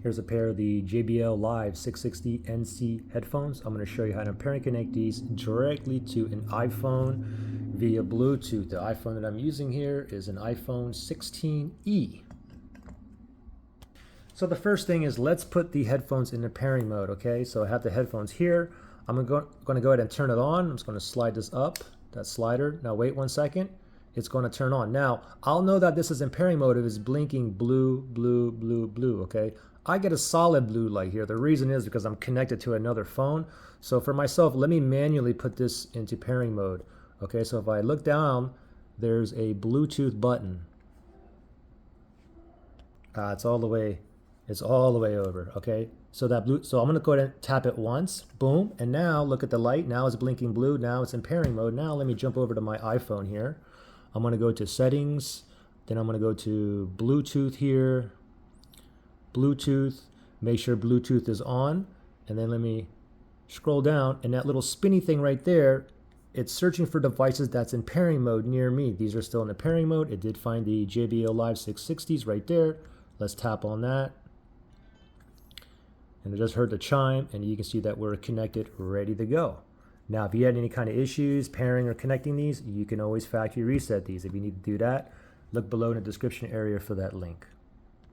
Here's a pair of the JBL Live 660 NC headphones. I'm going to show you how to pair and connect these directly to an iPhone via Bluetooth. The iPhone that I'm using here is an iPhone 16e. So the first thing is, let's put the headphones in the pairing mode, okay? So I have the headphones here. I'm going to go ahead and turn it on. I'm just going to slide this up, that slider. Now wait 1 second. It's going to turn on. Now, I'll know that this is in pairing mode if it's blinking blue, blue, blue, blue, okay? I get a solid blue light here. The reason is because I'm connected to another phone. So for myself, let me manually put this into pairing mode. Okay, so if I look down, there's a Bluetooth button. It's all the way over, okay? So I'm gonna go ahead and tap it once, boom, and now look at the light. Now it's blinking blue, now it's in pairing mode. Now let me jump over to my iPhone here. I'm gonna go to settings, then I'm gonna go to Bluetooth here. Bluetooth, make sure Bluetooth is on, and then let me scroll down, and that little spinny thing right there, it's searching for devices that's in pairing mode near me. These are still in the pairing mode. It did find the JBL Live 660s right there. Let's tap on that. And I just heard the chime, and you can see that we're connected, ready to go. Now, if you had any kind of issues pairing or connecting these, you can always factory reset these. If you need to do that, look below in the description area for that link.